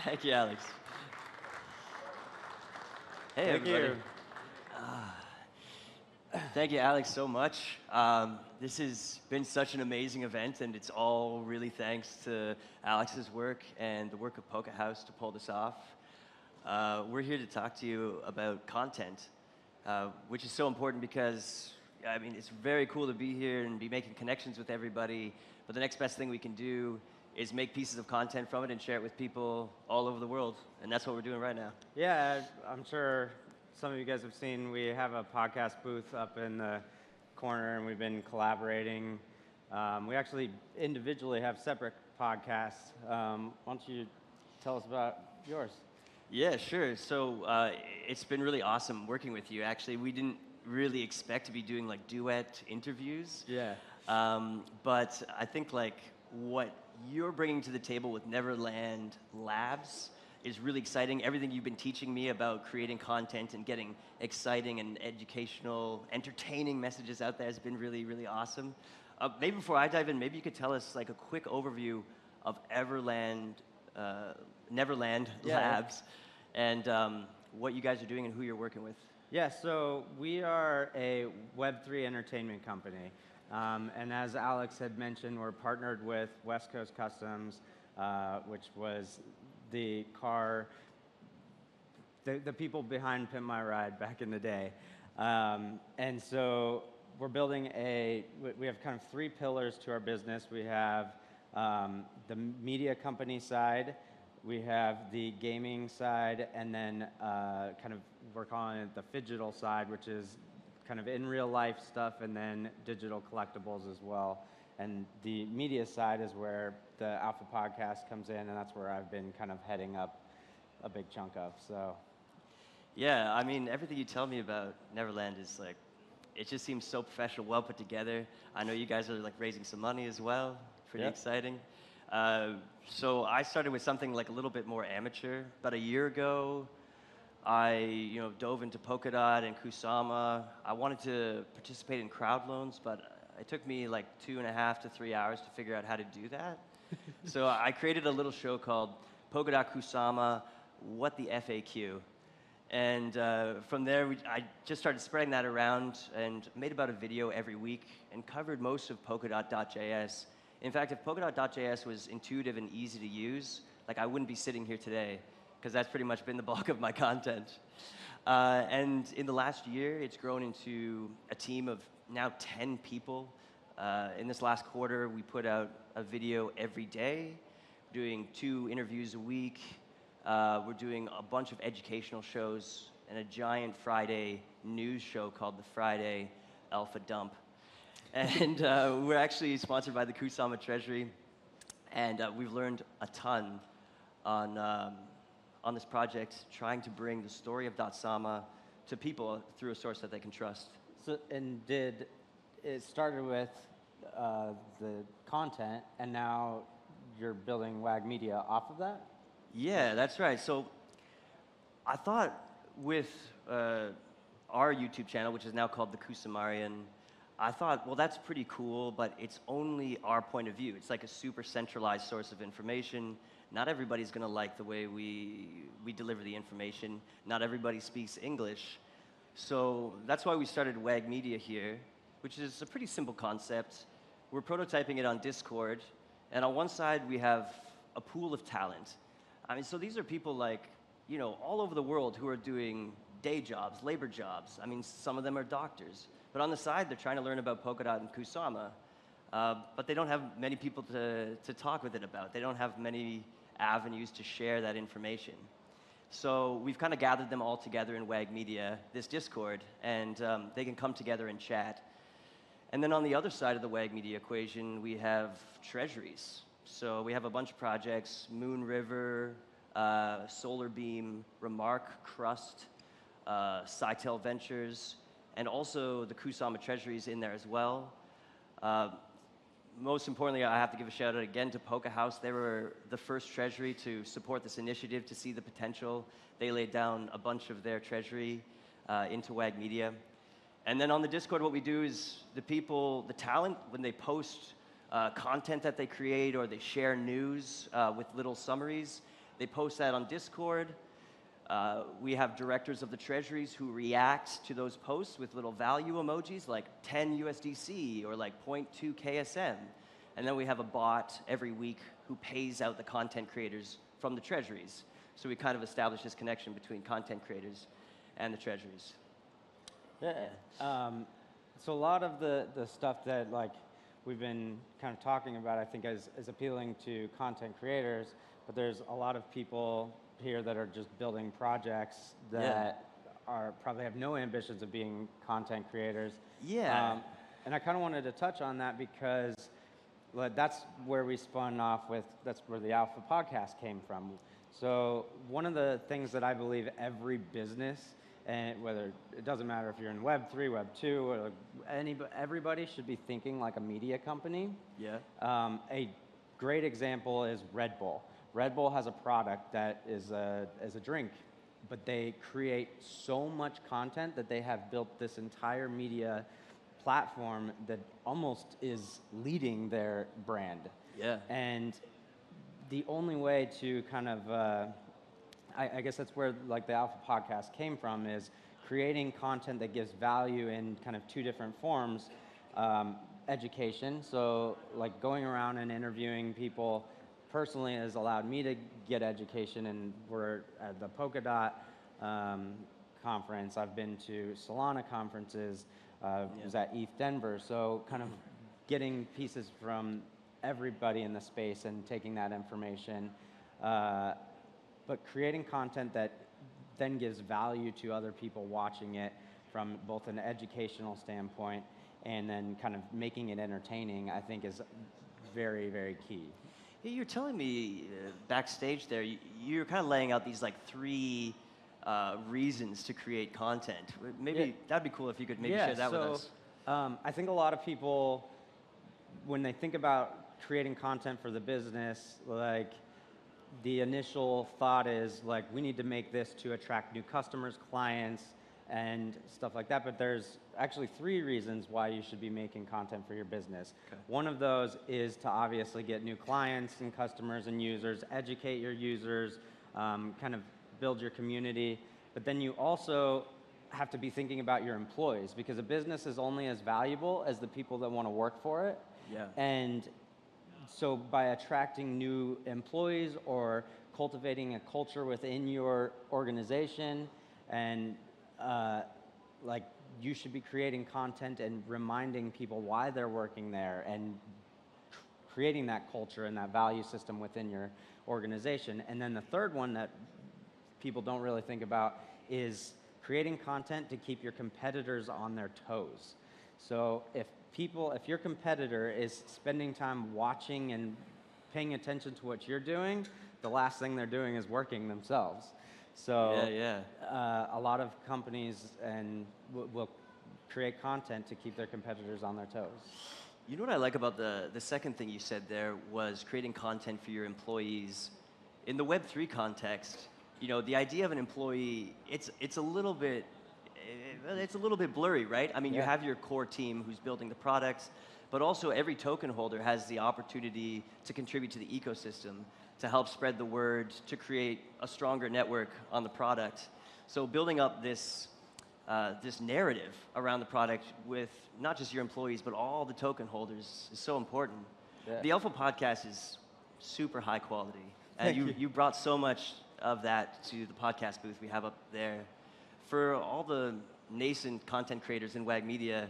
Thank you, Alex. Hey, Thank everybody. you. Thank you, Alex, so much. This has been such an amazing event, and it's all really thanks to Alex's work and the work of Polka House to pull this off. We're here to talk to you about content, which is so important because, I mean, it's very cool to be here and be making connections with everybody, but the next best thing we can do is make pieces of content from it and share it with people all over the world, and that's what we're doing right now. Yeah, I'm sure some of you guys have seen we have a podcast booth up in the corner, and we've been collaborating. We actually individually have separate podcasts. Why don't you tell us about yours? Yeah, sure. So it's been really awesome working with you. Actually, we didn't really expect to be doing like duet interviews. Yeah. But I think like what you're bringing to the table with NVRLand Labs is really exciting. Everything you've been teaching me about creating content and getting exciting and educational, entertaining messages out there has been really, really awesome. Maybe before I dive in, maybe you could tell us like a quick overview of NVRLand Labs and what you guys are doing and who you're working with. Yeah, so we are a Web3 entertainment company. And as Alex had mentioned, we're partnered with West Coast Customs, which was the car, the people behind Pimp My Ride back in the day. And so we're building we have kind of three pillars to our business. We have the media company side, we have the gaming side, and then kind of we're calling it the phygital side, which is kind of in real life stuff, and then digital collectibles as well. And the media side is where the Alpha Podcast comes in, and that's where I've been kind of heading up a big chunk of. So, yeah, I mean, everything you tell me about NVRLand is like, it just seems so professional, well put together. I know you guys are like raising some money as well. Pretty exciting. So I started with something like a little bit more amateur. About a year ago, I dove into Polkadot and Kusama. I wanted to participate in crowd loans, but it took me like 2.5 to 3 hours to figure out how to do that. So I created a little show called Polkadot Kusama, What the FAQ. And from there, I just started spreading that around and made about a video every week and covered most of Polkadot.js. In fact, if Polkadot.js was intuitive and easy to use, like I wouldn't be sitting here today, because that's pretty much been the bulk of my content. And in the last year, it's grown into a team of now 10 people. In this last quarter, we put out a video every day, doing 2 interviews a week. We're doing a bunch of educational shows and a giant Friday news show called the Friday Alpha Dump. And we're actually sponsored by the Kusama Treasury, and we've learned a ton on this project, trying to bring the story of .sama to people through a source that they can trust. So, and it started with the content, and now you're building Wag Media off of that? Yeah, that's right. So I thought with our YouTube channel, which is now called The Kusamarian, I thought, well, that's pretty cool, but it's only our point of view. It's like a super centralized source of information. Not everybody's going to like the way we deliver the information. Not everybody speaks English. So that's why we started Wag Media here, which is a pretty simple concept. We're prototyping it on Discord, and on one side we have a pool of talent. I mean, so these are people like, all over the world who are doing day jobs, labor jobs. I mean, some of them are doctors. But on the side, they're trying to learn about Polkadot and Kusama. But they don't have many people to talk with it about. They don't have many avenues to share that information. So we've kind of gathered them all together in Wag Media, this Discord, and they can come together and chat. And then on the other side of the Wag Media equation, we have treasuries. So we have a bunch of projects: Moon River, Solar Beam, Remark, Crust, Scytale Ventures, and also the Kusama Treasuries in there as well. Most importantly, I have to give a shout out again to Polka House. They were the first treasury to support this initiative, to see the potential. They laid down a bunch of their treasury into Wag Media. And then on the Discord, what we do is the talent, when they post content that they create, or they share news with little summaries. They post that on Discord. We have directors of the treasuries who react to those posts with little value emojis like 10 USDC or like 0.2 KSM. And then we have a bot every week who pays out the content creators from the treasuries. So we kind of establish this connection between content creators and the treasuries. Yeah. So a lot of the stuff that like we've been kind of talking about, I think is appealing to content creators, but there's a lot of people here that are just building projects that are probably have no ambitions of being content creators. Yeah. And I kind of wanted to touch on that because that's where we spun off with, that's where the Alpha podcast came from. So one of the things that I believe every business, and whether it doesn't matter if you're in Web 3, Web 2, or everybody should be thinking like a media company. Yeah. A great example is Red Bull. Red Bull has a product that is a drink, but they create so much content that they have built this entire media platform that almost is leading their brand. Yeah. And the only way to kind of, I guess that's where like the Alpha podcast came from, is creating content that gives value in kind of two different forms. Education, so like going around and interviewing people personally has allowed me to get education, and we're at the Polkadot conference. I've been to Solana conferences, was at ETH Denver, so kind of getting pieces from everybody in the space and taking that information, but creating content that then gives value to other people watching it from both an educational standpoint and then kind of making it entertaining, I think is very, very key. You're telling me backstage there, you're kind of laying out these like 3 reasons to create content. Maybe that'd be cool if you could maybe share that with us. I think a lot of people, when they think about creating content for the business, like the initial thought is like, we need to make this to attract new customers, clients, and stuff like that, but there's actually 3 reasons why you should be making content for your business. Okay. One of those is to obviously get new clients and customers and users, educate your users, kind of build your community, but then you also have to be thinking about your employees, because a business is only as valuable as the people that want to work for it. Yeah. And so by attracting new employees or cultivating a culture within your organization, and like you should be creating content and reminding people why they're working there and creating that culture and that value system within your organization. And then the third one that people don't really think about is creating content to keep your competitors on their toes. So if your competitor is spending time watching and paying attention to what you're doing, the last thing they're doing is working themselves. So a lot of companies will create content to keep their competitors on their toes. You know what I like about the second thing you said there was creating content for your employees. In the Web3 context, you know, the idea of an employee, it's a little bit blurry, right? I mean, you have your core team who's building the products, but also every token holder has the opportunity to contribute to the ecosystem, to help spread the word, to create a stronger network on the product. So building up this this narrative around the product with not just your employees, but all the token holders is so important. Yeah. The Alpha podcast is super high quality. And you brought so much of that to the podcast booth we have up there. For all the nascent content creators in Wag Media,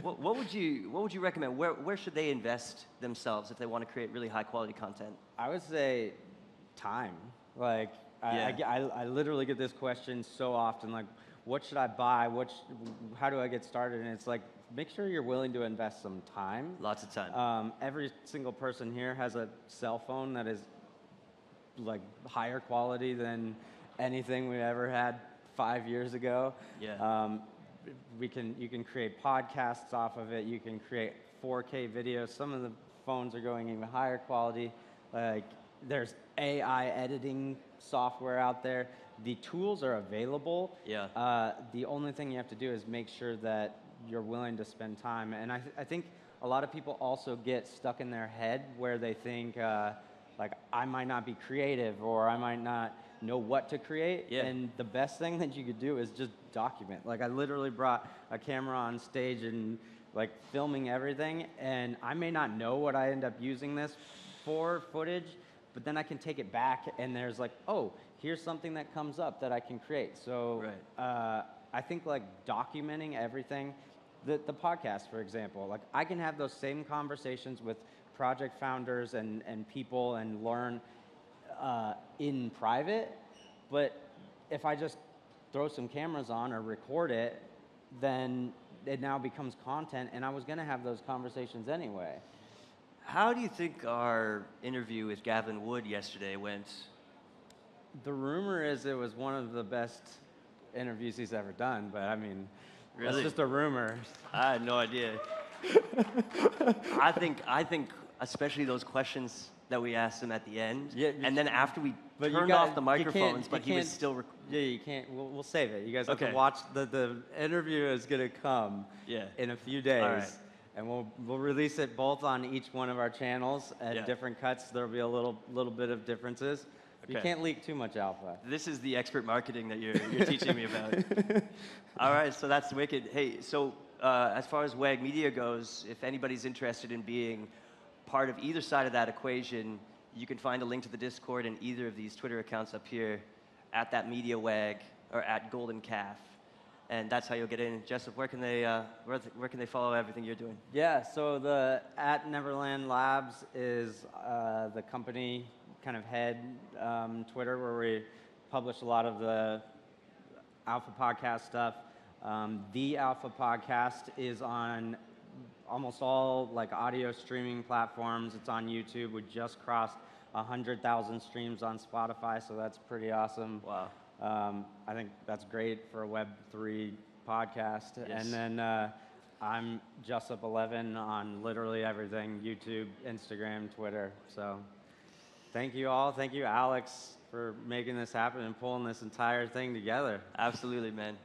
what would you recommend? Where should they invest themselves if they want to create really high quality content? I would say time. Like I literally get this question so often, like, what should I buy? How do I get started? And it's like, make sure you're willing to invest some time. Lots of time. Every single person here has a cell phone that is like higher quality than anything we ever had 5 years ago. Yeah. You can create podcasts off of it. You can create 4K videos. Some of the phones are going even higher quality. Like, there's AI editing software out there. The tools are available. Yeah. The only thing you have to do is make sure that you're willing to spend time. And I think a lot of people also get stuck in their head where they think, like, I might not be creative or I might not know what to create. Yeah. And the best thing that you could do is just document. Like, I literally brought a camera on stage and like filming everything, and I may not know what I end up using this for footage, but then I can take it back and there's like, oh, here's something that comes up that I can create. So I think like documenting everything, the podcast, for example, like I can have those same conversations with project founders and people and learn in private, but if I just throw some cameras on or record it, then it now becomes content, and I was going to have those conversations anyway. How do you think our interview with Gavin Wood yesterday went? The rumor is it was one of the best interviews he's ever done, but I mean, Really? It's just a rumor. I had no idea. I think especially those questions that we asked him at the end, and then after we turned off the microphones, but he was still. Yeah, you can't. We'll save it. You guys have Okay. to watch. The interview is gonna come in a few days, All right. and we'll release it both on each one of our channels at different cuts. There'll be a little bit of differences. You can't leak too much alpha. This is the expert marketing that you're teaching me about. All right, so that's wicked. Hey, so as far as Wag Media goes, if anybody's interested in being part of either side of that equation, you can find a link to the Discord in either of these Twitter accounts up here, at that Media Wag or at Golden Calf, and that's how you'll get in. Jusup, where can they follow everything you're doing? Yeah, so the at NVRLand Labs is the company kind of head Twitter, where we publish a lot of the Alpha Podcast stuff. The Alpha Podcast is on almost all like audio streaming platforms. It's on YouTube. We just crossed 100,000 streams on Spotify, so that's pretty awesome. Wow. I think that's great for a Web3 podcast. Yes. And then I'm Jusup11 on literally everything: YouTube, Instagram, Twitter. So thank you all. Thank you, Alex, for making this happen and pulling this entire thing together. Absolutely, man.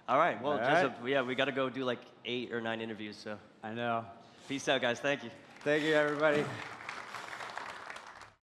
All right, well, Jusup, we got to go do like 8 or 9 interviews, so. I know. Peace out, guys. Thank you. Thank you, everybody.